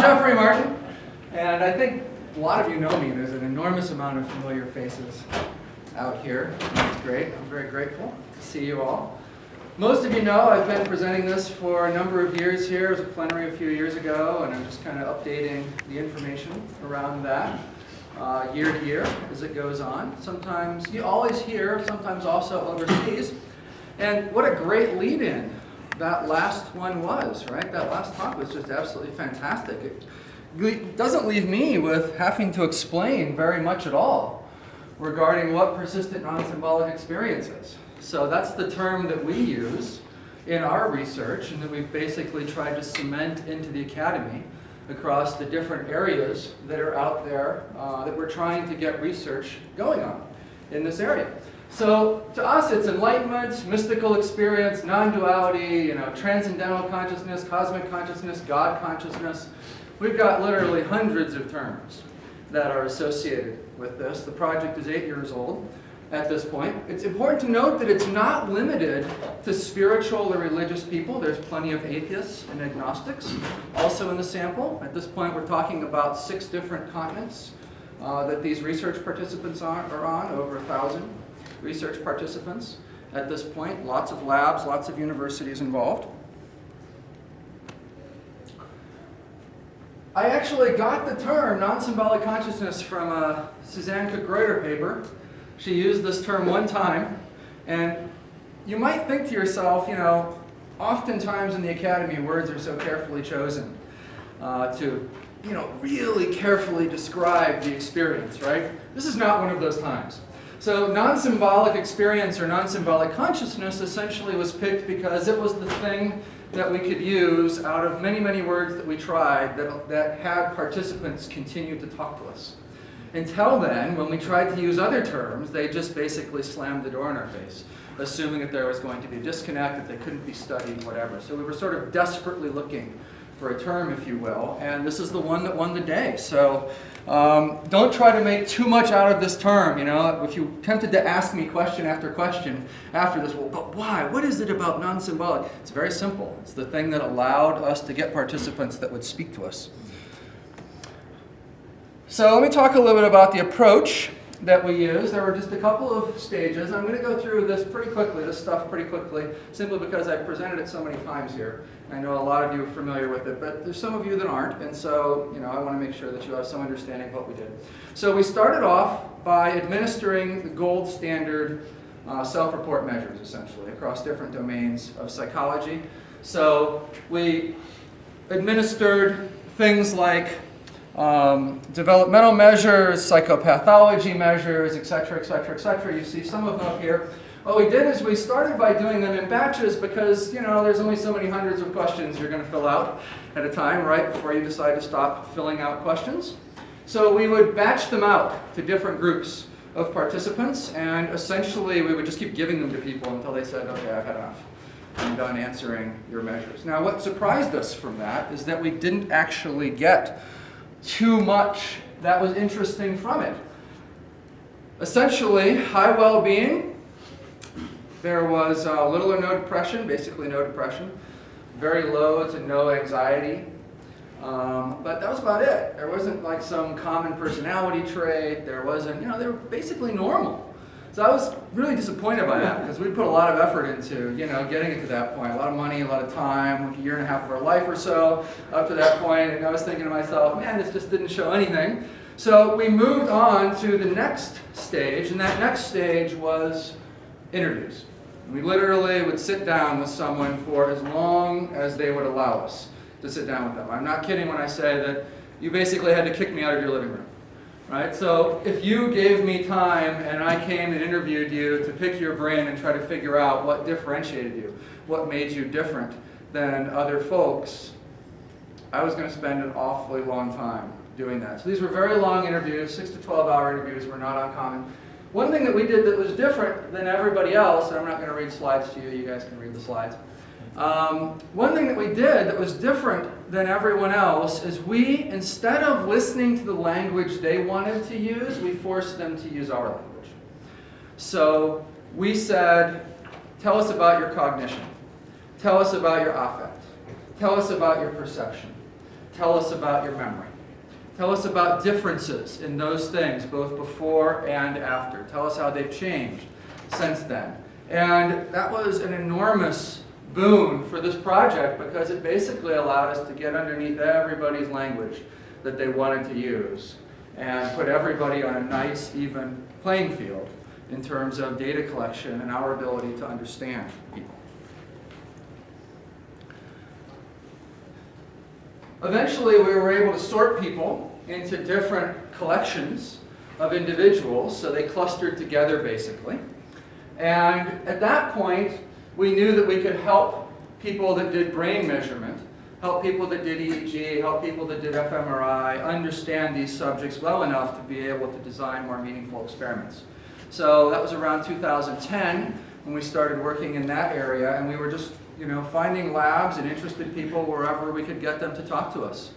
I'm Jeffery A Martin, and I think a lot of you know me. There's an enormous amount of familiar faces out here. That's great. I'm very grateful to see you all. Most of you know I've been presenting this for a number of years here. It was a plenary a few years ago, and I'm just kind of updating the information around that year to year as it goes on. Sometimes you always hear, sometimes also overseas. And what a great lead-in that last one was, right? That last talk was just absolutely fantastic. It doesn't leave me with having to explain very much at all regarding what persistent non-symbolic experience is. So that's the term that we use in our research and that we've basically tried to cement into the academy across the different areas that are out there that we're trying to get research going on in this area. So to us, it's enlightenment, mystical experience, non-duality, transcendental consciousness, cosmic consciousness, God consciousness. We've got literally hundreds of terms that are associated with this. The project is 8 years old at this point. It's important to note that it's not limited to spiritual or religious people. There's plenty of atheists and agnostics also in the sample. At this point, we're talking about 6 different continents that these research participants are on, over 1,000. Research participants at this point, lots of labs, lots of universities involved. I actually got the term non-symbolic consciousness from a Suzanne Cook-Greuter paper. She used this term one time, and you might think to yourself, oftentimes in the academy words are so carefully chosen to really carefully describe the experience, right? This is not one of those times. So non-symbolic experience or non-symbolic consciousness essentially was picked because it was the thing that we could use out of many, many words that we tried that had participants continue to talk to us. Until then, when we tried to use other terms, they just basically slammed the door in our face, assuming that there was going to be a disconnect, that they couldn't be studied, whatever. So we were sort of desperately looking for a term, if you will, and this is the one that won the day. So don't try to make too much out of this term. If you tempted to ask me question after question after this, well, but why? What is it about non-symbolic? It's very simple. It's the thing that allowed us to get participants that would speak to us. So let me talk a little bit about the approach that we use. There were just a couple of stages. I'm going to go through this stuff pretty quickly, simply because I've presented it so many times here. I know a lot of you are familiar with it, but there's some of you that aren't, and so I want to make sure that you have some understanding of what we did. So we started off by administering the gold standard self-report measures, essentially, across different domains of psychology. So we administered things like developmental measures, psychopathology measures, etc., etc., etc. You see some of them up here. What we did is we started by doing them in batches because, there's only so many hundreds of questions you're going to fill out at a time, right, before you decide to stop filling out questions. So we would batch them out to different groups of participants, and essentially we would just keep giving them to people until they said, okay, I've had enough. I'm done answering your measures. Now, what surprised us from that is that we didn't actually get too much that was interesting from it. Essentially, high well-being. There was little or no depression, basically no depression. Very low to no anxiety. But that was about it. There wasn't like some common personality trait. There wasn't, they were basically normal. So I was really disappointed by that because we put a lot of effort into, getting it to that point. A lot of money, a lot of time, like a year and a half of our life or so up to that point. And I was thinking to myself, man, this just didn't show anything. So we moved on to the next stage, and that next stage was interviews. We literally would sit down with someone for as long as they would allow us to sit down with them. I'm not kidding when I say that you basically had to kick me out of your living room. Right? So if you gave me time and I came and interviewed you to pick your brain and try to figure out what differentiated you, what made you different than other folks, I was going to spend an awfully long time doing that. So these were very long interviews. 6 to 12-hour interviews were not uncommon. One thing that we did that was different than everybody else, and I'm not going to read slides to you, you guys can read the slides. One thing that we did that was different than everyone else is we, instead of listening to the language they wanted to use, we forced them to use our language. So we said, tell us about your cognition. Tell us about your affect. Tell us about your perception. tell us about your memory. Tell us about differences in those things, both before and after. Tell us how they've changed since then. And that was an enormous boon for this project because it basically allowed us to get underneath everybody's language that they wanted to use and put everybody on a nice, even playing field in terms of data collection and our ability to understand people. Eventually, we were able to sort people into different collections of individuals, so they clustered together basically. And at that point, we knew that we could help people that did brain measurement, help people that did EEG, help people that did fMRI understand these subjects well enough to be able to design more meaningful experiments. So that was around 2010 when we started working in that area, and we were just finding labs and interested people wherever we could get them to talk to us.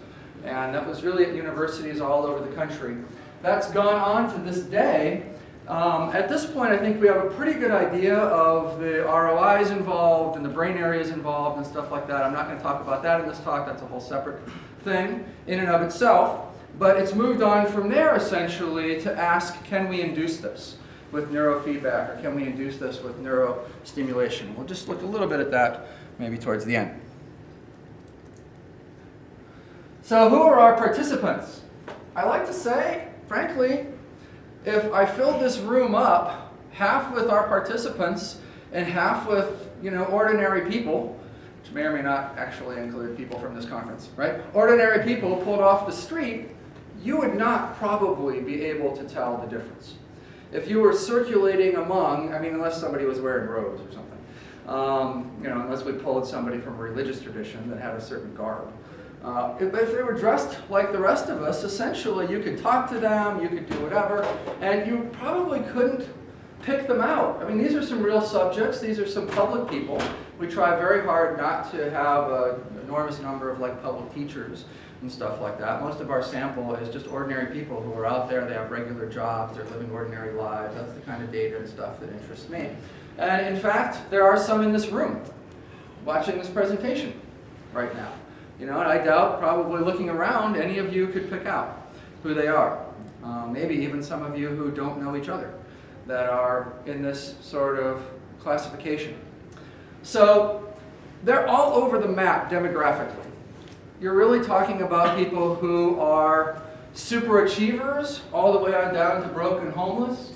And that was really at universities all over the country. That's gone on to this day. At this point, I think we have a pretty good idea of the ROIs involved and the brain areas involved and stuff like that. I'm not going to talk about that in this talk. That's a whole separate thing in and of itself. But it's moved on from there, essentially, to ask, can we induce this with neurofeedback, or can we induce this with neurostimulation? We'll just look a little bit at that maybe towards the end. So who are our participants? I like to say, frankly, if I filled this room up, half with our participants and half with, ordinary people, which may or may not actually include people from this conference, right? Ordinary people pulled off the street, you would not probably be able to tell the difference. If you were circulating among, unless somebody was wearing robes or something, unless we pulled somebody from a religious tradition that had a certain garb. If they were dressed like the rest of us, essentially you could talk to them, you could do whatever, and you probably couldn't pick them out. These are some real subjects, these are some public people. We try very hard not to have an enormous number of public teachers and stuff like that. Most of our sample is just ordinary people who are out there, they have regular jobs, they're living ordinary lives. That's the kind of data and stuff that interests me. And in fact, there are some in this room watching this presentation right now. And I doubt, probably looking around, any of you could pick out who they are. Maybe even some of you who don't know each other that are in this sort of classification. So they're all over the map demographically. You're really talking about people who are super achievers all the way on down to broke and homeless.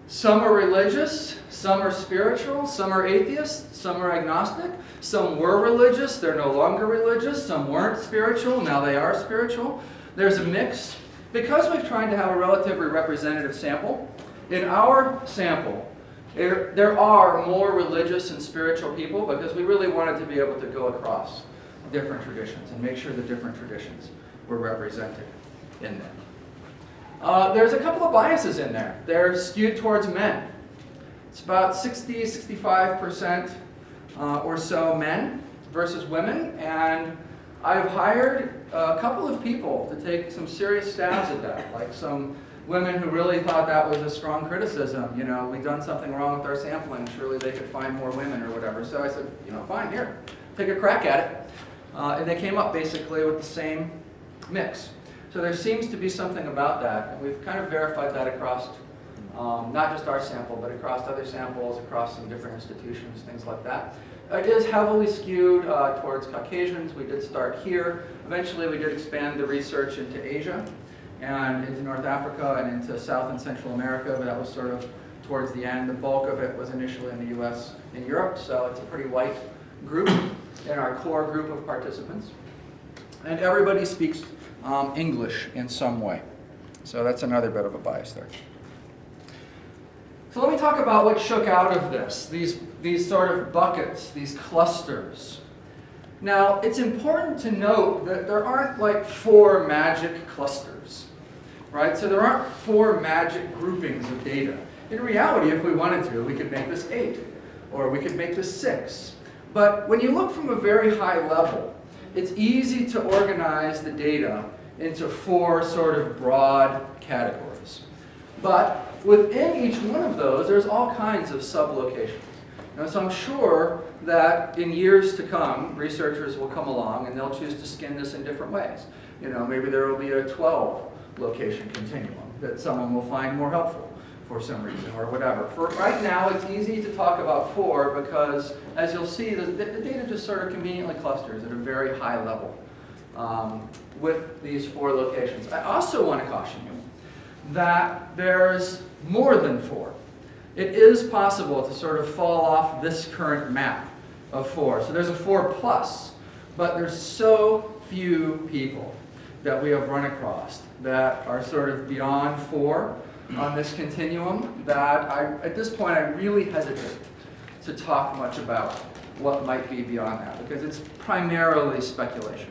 Some are religious, some are spiritual, some are atheists, some are agnostic, some were religious, they're no longer religious, some weren't spiritual, now they are spiritual. There's a mix. Because we've tried to have a relatively representative sample, in our sample, there are more religious and spiritual people because we really wanted to be able to go across different traditions and make sure the different traditions were represented in them. There's a couple of biases in there. They're skewed towards men. It's about 60–65% or so men versus women, and I've hired a couple of people to take some serious stabs at that, like some women who really thought that was a strong criticism. We'd done something wrong with our sampling, surely they could find more women or whatever. So I said, fine, here, take a crack at it. And they came up basically with the same mix. So there seems to be something about that, and we've kind of verified that across not just our sample, but across other samples, across some different institutions, things like that. It is heavily skewed towards Caucasians. We did start here. Eventually we did expand the research into Asia and into North Africa and into South and Central America, but that was sort of towards the end. The bulk of it was initially in the US and Europe, so it's a pretty white group in our core group of participants. And everybody speaks English in some way. So that's another bit of a bias there. So let me talk about what shook out of this, these sort of buckets, these clusters. Now, it's important to note that there aren't like 4 magic clusters, right? So there aren't 4 magic groupings of data. In reality, if we wanted to, we could make this 8, or we could make this 6. But when you look from a very high level, it's easy to organize the data into 4 sort of broad categories. But within each one of those, there's all kinds of sublocations. And so I'm sure that in years to come, researchers will come along and they'll choose to skin this in different ways. You know, maybe there will be a 12 location continuum that someone will find more helpful for some reason or whatever. For right now, it's easy to talk about 4 because, as you'll see, the data just sort of conveniently clusters at a very high level with these 4 locations. I also want to caution you that there's more than 4. It is possible to sort of fall off this current map of 4. So there's a 4 plus, but there's so few people that we have run across that are sort of beyond 4 on this continuum that at this point I really hesitate to talk much about what might be beyond that, because it's primarily speculation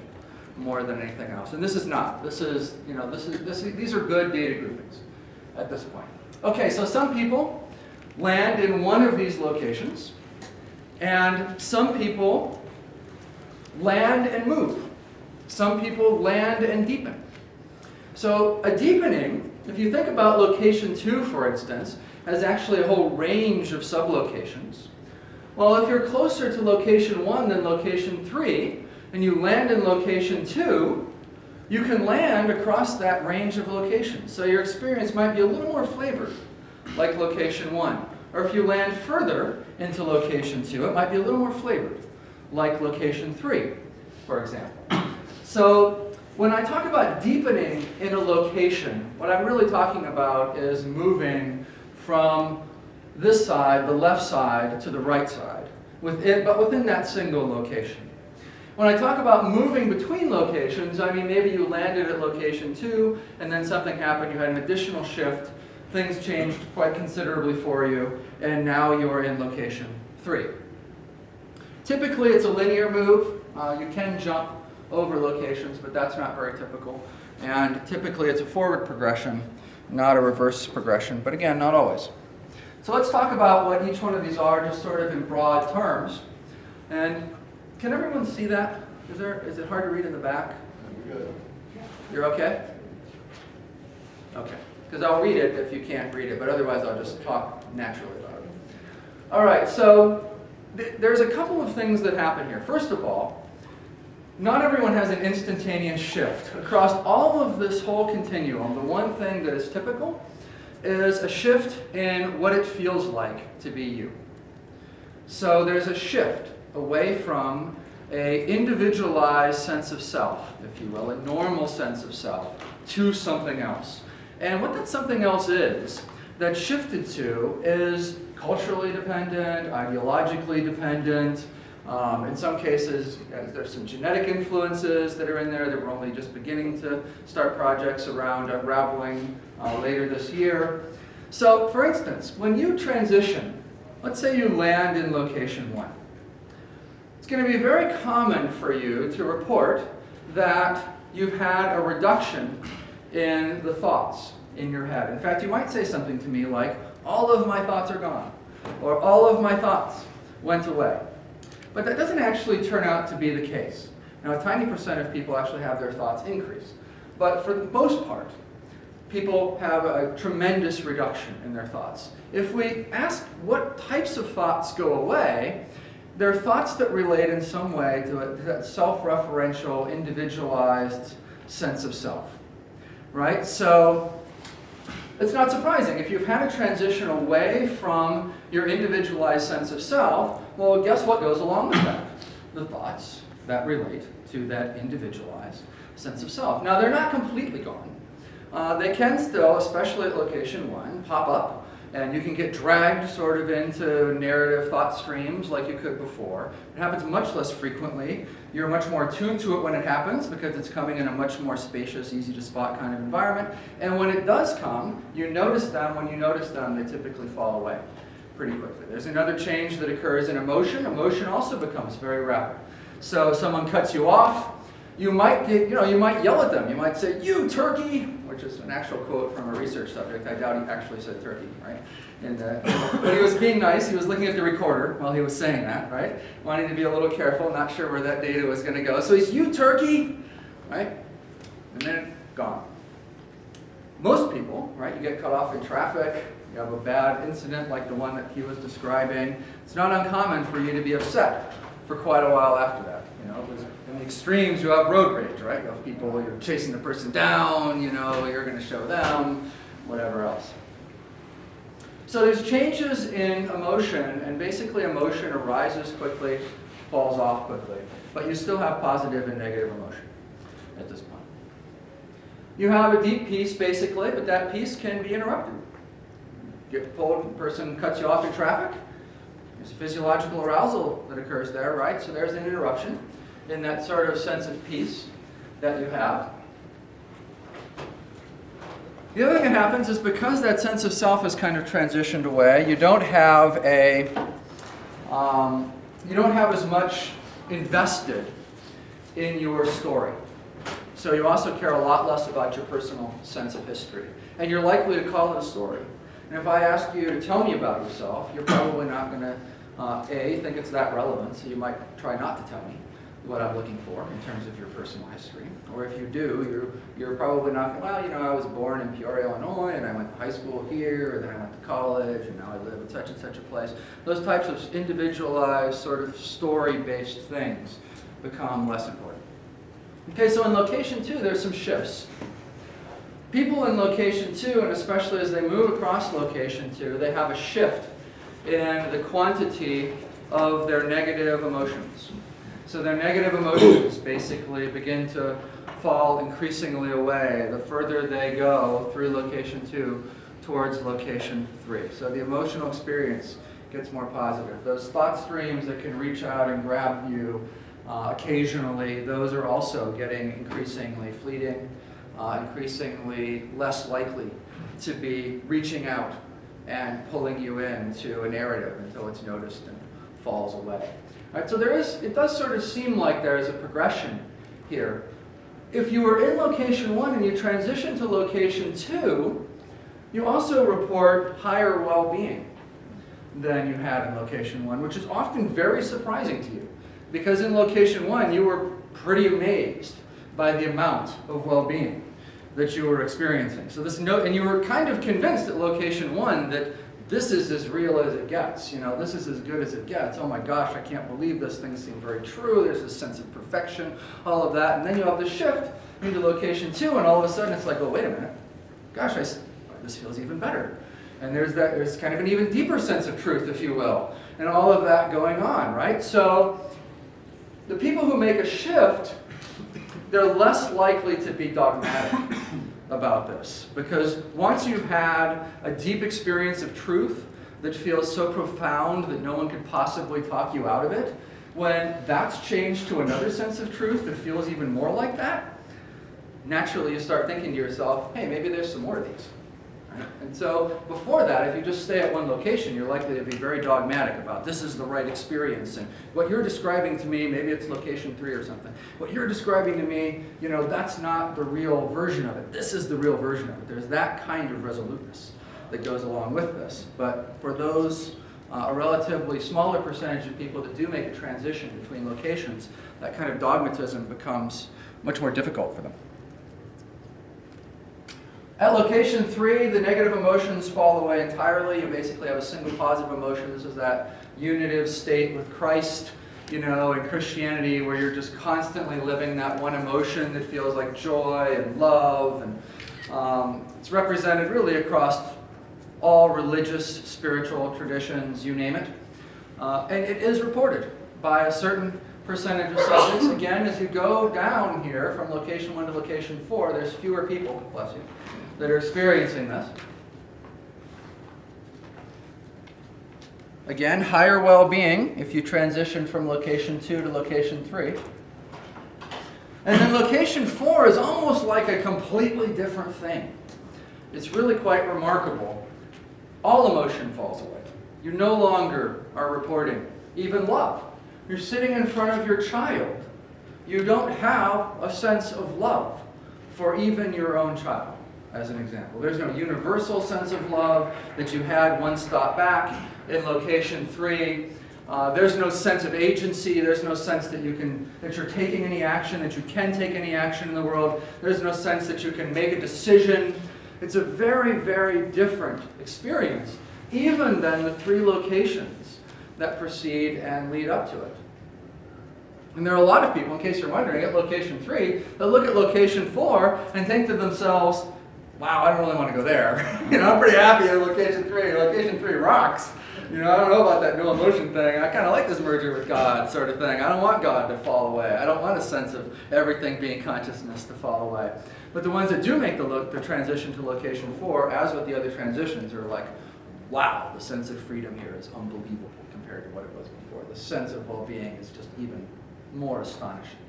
more than anything else. And this is not. This is, you know, these are good data groupings at this point. Okay, so some people land in one of these locations, and some people land and move. Some people land and deepen. So a deepening, if you think about location 2, for instance, has actually a whole range of sublocations. Well, if you're closer to location 1 than location 3, and you land in location 2, you can land across that range of locations. So your experience might be a little more flavored, like location 1. Or if you land further into location 2, it might be a little more flavored, like location 3, for example. So when I talk about deepening in a location, what I'm really talking about is moving from this side, the left side, to the right side, but within that single location. When I talk about moving between locations, I mean maybe you landed at location 2, and then something happened, you had an additional shift, things changed quite considerably for you, and now you're in location 3. Typically it's a linear move. You can jump over locations, but that's not very typical. And typically it's a forward progression, not a reverse progression, but again, not always. So let's talk about what each one of these are, just sort of in broad terms. And can everyone see that? Is it hard to read in the back? You're good. You're okay? Okay. Because I'll read it if you can't read it, but otherwise I'll just talk naturally about it. All right, so there's a couple of things that happen here. First of all, not everyone has an instantaneous shift. Across all of this whole continuum, the one thing that is typical is a shift in what it feels like to be you. So there's a shift away from an individualized sense of self, if you will, a normal sense of self, to something else. And what that something else is, that shifted to, is culturally dependent, ideologically dependent. In some cases, there's some genetic influences that are in there that we're only just beginning to start projects around unraveling later this year. So, for instance, when you transition, let's say you land in location 1. It's going to be very common for you to report that you've had a reduction in the thoughts in your head. In fact, you might say something to me like, all of my thoughts are gone, or all of my thoughts went away. But that doesn't actually turn out to be the case. Now, a tiny percent of people actually have their thoughts increase. But for the most part, people have a tremendous reduction in their thoughts. If we ask what types of thoughts go away, they're thoughts that relate in some way to that self-referential, individualized sense of self. Right? So it's not surprising. If you've had a transition away from your individualized sense of self, well, guess what goes along with that? The thoughts that relate to that individualized sense of self. Now, they're not completely gone. They can still, especially at location 1, pop up, and you can get dragged sort of into narrative thought streams like you could before. It happens much less frequently. You're much more attuned to it when it happens because it's coming in a much more spacious, easy to spot kind of environment. And when it does come, you notice them. When you notice them, they typically fall away pretty quickly. There's another change that occurs in emotion. Emotion also becomes very rapid. So someone cuts you off, you might you might yell at them. You might say, "You turkey," which is an actual quote from a research subject. I doubt he actually said turkey, right? But he was being nice. He was looking at the recorder while he was saying that, right? Wanting to be a little careful, not sure where that data was going to go. So he's, "You turkey," right? And then gone. Most people, right, you get cut off in traffic, you have a bad incident like the one that he was describing, it's not uncommon for you to be upset for quite a while after that. You know, in the extremes, you have road rage, right? You have people, you're chasing the person down, you know, you're going to show them, whatever else. So there's changes in emotion, and basically emotion arises quickly, falls off quickly, but you still have positive and negative emotion at this point. You have a deep peace, basically, but that peace can be interrupted. Get pulled, the person cuts you off in traffic. There's a physiological arousal that occurs there, right? So there's an interruption in that sort of sense of peace that you have. The other thing that happens is because that sense of self has kind of transitioned away, you don't have as much invested in your story. So you also care a lot less about your personal sense of history. And you're likely to call it a story. And if I ask you to tell me about yourself, you're probably not going to, think it's that relevant, so you might try not to tell me what I'm looking for in terms of your personal history. Or if you do, you're probably not, well, you know, I was born in Peoria, Illinois, and I went to high school here, and then I went to college, and now I live in such and such a place. Those types of individualized, sort of story-based things become less important. Okay, so in location 2, there's some shifts. People in location 2, and especially as they move across location 2, they have a shift in the quantity of their negative emotions. So their negative emotions basically begin to fall increasingly away the further they go through location 2 towards location 3. So the emotional experience gets more positive. Those thought streams that can reach out and grab you occasionally, those are also getting increasingly fleeting, increasingly less likely to be reaching out and pulling you into a narrative until it's noticed and falls away. All right, so it does sort of seem like there is a progression here. If you were in location 1 and you transition to location 2, you also report higher well-being than you had in location 1, which is often very surprising to you. Because in location 1, you were pretty amazed by the amount of well-being that you were experiencing. So and you were kind of convinced at location 1 that this is as real as it gets. You know, this is as good as it gets. Oh my gosh, I can't believe this. Things seem very true. There's this sense of perfection, all of that. And then you have the shift into location 2, and all of a sudden it's like, oh, wait a minute. Gosh, this feels even better. And there's kind of an even deeper sense of truth, if you will, and all of that going on, right? So the people who make a shift, they're less likely to be dogmatic about this. Because once you've had a deep experience of truth that feels so profound that no one could possibly talk you out of it, when that's changed to another sense of truth that feels even more like that, naturally you start thinking to yourself, hey, maybe there's some more of these. Right? And so before that, if you just stay at one location, you're likely to be very dogmatic about this is the right experience, and what you're describing to me, maybe it's location 3 or something, what you're describing to me, you know, that's not the real version of it. This is the real version of it. There's that kind of resoluteness that goes along with this. But for those, a relatively smaller percentage of people that do make a transition between locations, that kind of dogmatism becomes much more difficult for them. At location 3, the negative emotions fall away entirely. You basically have a single positive emotion. This is that unitive state with Christ, you know, in Christianity, where you're just constantly living that one emotion that feels like joy and love. And it's represented really across all religious, spiritual traditions, you name it. And it is reported by a certain percentage of subjects. Again, as you go down here from location 1 to location 4, there's fewer people, bless you, that are experiencing this. Again, higher well-being if you transition from location 2 to location 3. And then location 4 is almost like a completely different thing. It's really quite remarkable. All emotion falls away. You no longer are reporting even love. You're sitting in front of your child. You don't have a sense of love for even your own child, as an example. There's no universal sense of love that you had one stop back in location 3. There's no sense of agency. There's no sense that you're taking any action, that you can take any action in the world. There's no sense that you can make a decision It's a very, very different experience, even than the 3 locations that precede and lead up to it. And there are a lot of people, in case you're wondering, at location 3, that look at location 4 and think to themselves, wow, I don't really want to go there. I'm pretty happy at location 3. Location 3 rocks. I don't know about that dual emotion thing. I kind of like this merger with God sort of thing. I don't want God to fall away. I don't want a sense of everything being consciousness to fall away. But the ones that do make the transition to location 4, as with the other transitions, are like, wow, the sense of freedom here is unbelievable compared to what it was before. The sense of well-being is just even more astonishing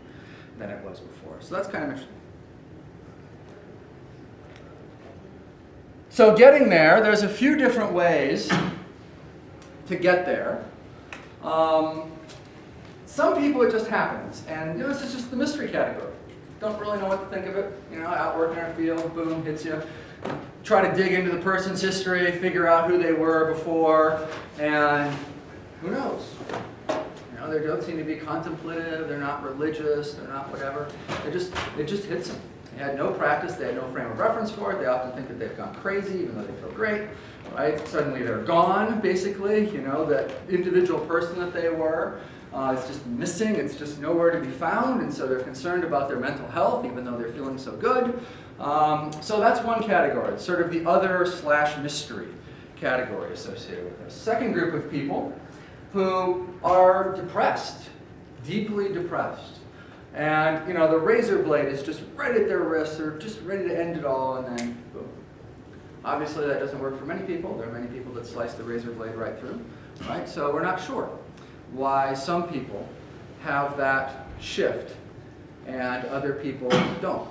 than it was before. So that's kind of interesting. So getting there's a few different ways to get there. Some people it just happens, and this is just the mystery category. Don't really know what to think of it. Out working in a field, boom, hits you. Try to dig into the person's history, figure out who they were before, and who knows? They don't seem to be contemplative, they're not religious, they're not whatever. It just hits them. They had no practice, they had no frame of reference for it. They often think that they've gone crazy, even though they feel great. Right? Suddenly they're gone, basically. That individual person that they were is just missing. It's just nowhere to be found, and so they're concerned about their mental health, even though they're feeling so good. So that's one category. It's sort of the other/mystery category associated with this. Second group of people who are depressed, deeply depressed. And, the razor blade is just right at their wrist. They're just ready to end it all, and then boom. Obviously, that doesn't work for many people. There are many people that slice the razor blade right through, right? So we're not sure why some people have that shift and other people don't.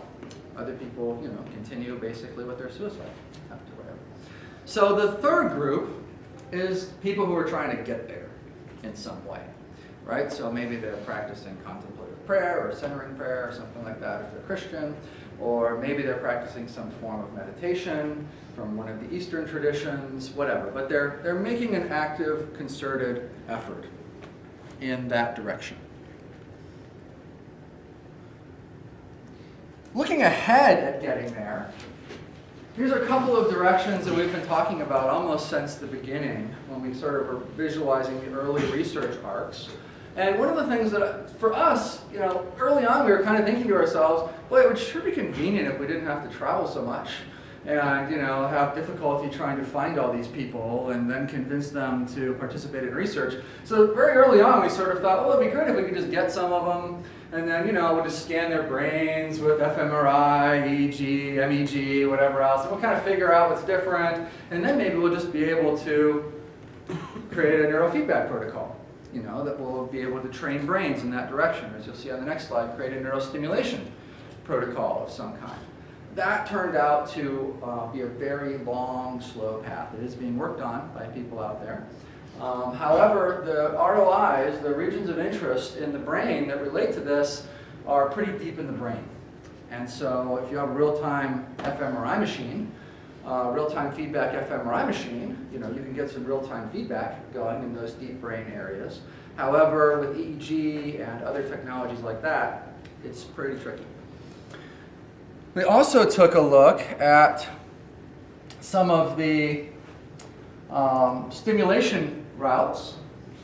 Other people, continue basically with their suicide attempt or whatever. So the third group is people who are trying to get there in some way, right? So maybe they're practicing contemplative prayer or centering prayer or something like that if they're Christian, or maybe they're practicing some form of meditation from one of the Eastern traditions, whatever. But they're making an active, concerted effort in that direction. Looking ahead at getting there, here's a couple of directions that we've been talking about almost since the beginning, when we sort of were visualizing the early research arcs. And one of the things that, for us, early on we were kind of thinking to ourselves, boy, it would sure be convenient if we didn't have to travel so much and, have difficulty trying to find all these people and then convince them to participate in research. So very early on we sort of thought, well, it'd be great if we could just get some of them and then, we'll just scan their brains with fMRI, EEG, MEG, whatever else, and we'll kind of figure out what's different, and then maybe we'll just be able to create a neurofeedback protocol, that will be able to train brains in that direction. As you'll see on the next slide, create a neurostimulation protocol of some kind. That turned out to be a very long, slow path. It is being worked on by people out there. However, the ROIs, the regions of interest in the brain that relate to this, are pretty deep in the brain. And so if you have a real-time fMRI machine, real-time feedback fMRI machine, you can get some real-time feedback going in those deep brain areas. However, with EEG and other technologies like that, it's pretty tricky. We also took a look at some of the stimulation routes.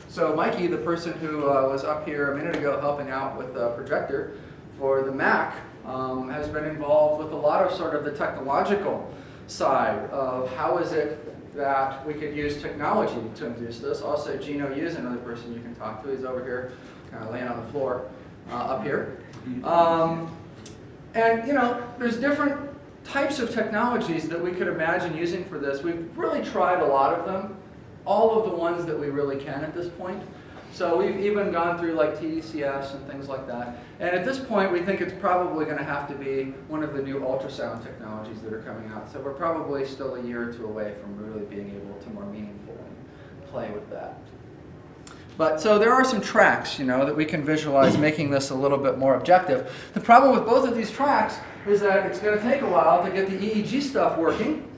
So Mikey, the person who was up here a minute ago helping out with the projector for the Mac, has been involved with a lot of sort of the technological side of how is it that we could use technology to induce this. Also, Gino Yu is another person you can talk to. He's over here, kind of laying on the floor up here. And there's different types of technologies that we could imagine using for this. We've really tried a lot of them, all of the ones that we really can at this point. So we've even gone through like TDCS and things like that. And at this point, we think it's probably going to have to be one of the new ultrasound technologies that are coming out. So we're probably still a year or two away from really being able to more meaningfully play with that. But so there are some tracks, that we can visualize, making this a little bit more objective. The problem with both of these tracks is that it's going to take a while to get the EEG stuff working,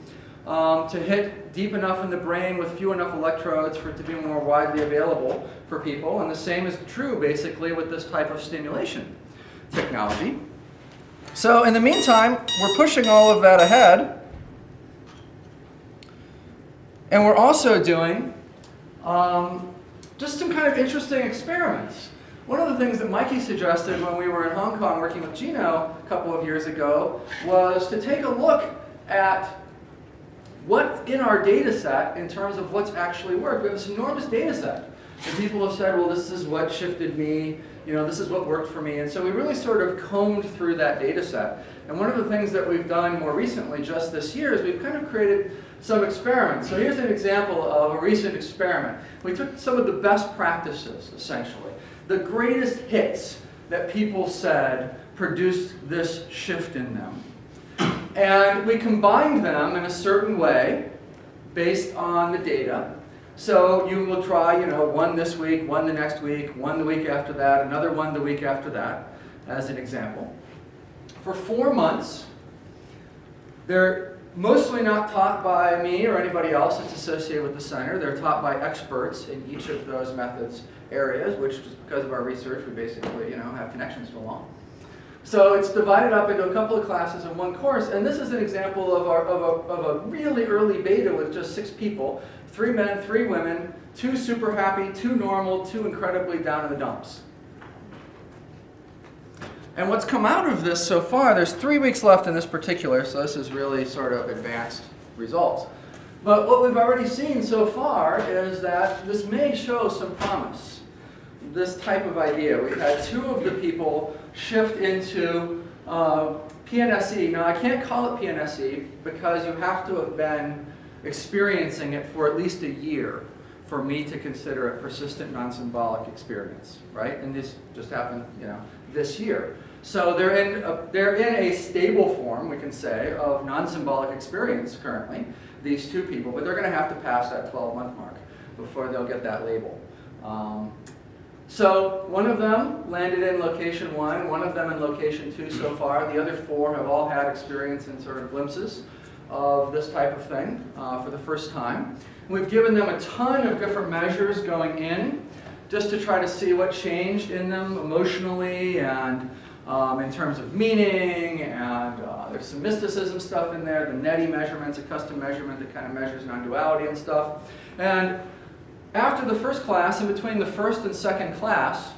to hit deep enough in the brain with few enough electrodes for it to be more widely available for people. And the same is true, basically, with this type of stimulation technology. So in the meantime, we're pushing all of that ahead And we're also doing just some kind of interesting experiments. One of the things that Mikey suggested when we were in Hong Kong working with Gino a couple of years ago was to take a look at what's in our data set in terms of what's actually worked. We have this enormous data set. And people have said, well, this is what shifted me, this is what worked for me. And so we really sort of combed through that data set. And one of the things that we've done more recently, just this year, is we've kind of created some experiments. So here's an example of a recent experiment. We took some of the best practices, essentially, the greatest hits that people said produced this shift in them. And we combined them in a certain way based on the data. So you will try, one this week, one the next week, one the week after that, another one the week after that, as an example. For 4 months, they're mostly not taught by me or anybody else that's associated with the center. They're taught by experts in each of those methods areas, which just because of our research, we basically, have connections to along. So it's divided up into a couple of classes in one course, and this is an example of a really early beta with just 6 people, 3 men, 3 women, 2 super happy, 2 normal, 2 incredibly down in the dumps. And what's come out of this so far, there's 3 weeks left in this particular, so this is really sort of advanced results. But what we've already seen so far is that this may show some promise, this type of idea. We've had 2 of the people shift into PNSE. Now, I can't call it PNSE because you have to have been experiencing it for at least a year for me to consider a persistent non-symbolic experience, right? And this just happened, this year. So they're in a stable form, we can say, of non-symbolic experience currently, these 2 people, but they're going to have to pass that 12-month mark before they'll get that label. So one of them landed in location 1, one of them in location 2 so far. The other 4 have all had experience in sort of glimpses of this type of thing for the first time. We've given them a ton of different measures going in just to try to see what changed in them emotionally and in terms of meaning, and there's some mysticism stuff in there, the NETI measurements, a custom measurement that kind of measures non-duality and stuff. And after the first class, in between the first and second class,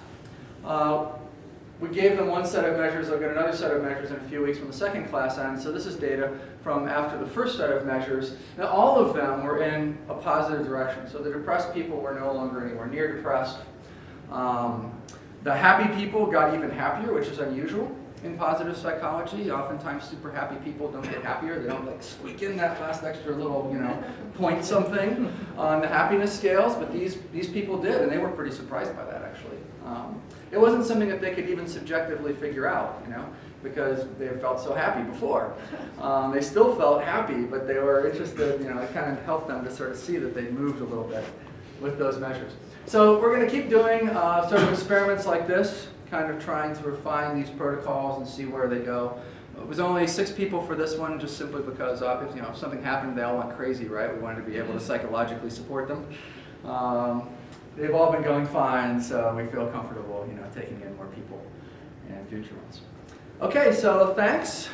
we gave them one set of measures. They'll get another set of measures in a few weeks when the second class ends. So this is data from after the first set of measures. Now all of them were in a positive direction. So the depressed people were no longer anywhere near depressed. The happy people got even happier, which is unusual in positive psychology. Oftentimes super happy people don't get happier. They don't squeak in that last extra little, point something on the happiness scales, but these people did, and they were pretty surprised by that, actually. It wasn't something that they could even subjectively figure out, because they felt so happy before. They still felt happy, but they were interested, it kind of helped them to sort of see that they moved a little bit with those measures. So we're going to keep doing sort of experiments like this, kind of trying to refine these protocols and see where they go. It was only 6 people for this one, just simply because if something happened, they all went crazy, right? We wanted to be able to psychologically support them. They've all been going fine, so we feel comfortable, taking in more people in future ones. Okay, so thanks.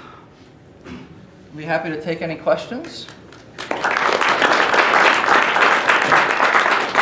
I'll be happy to take any questions.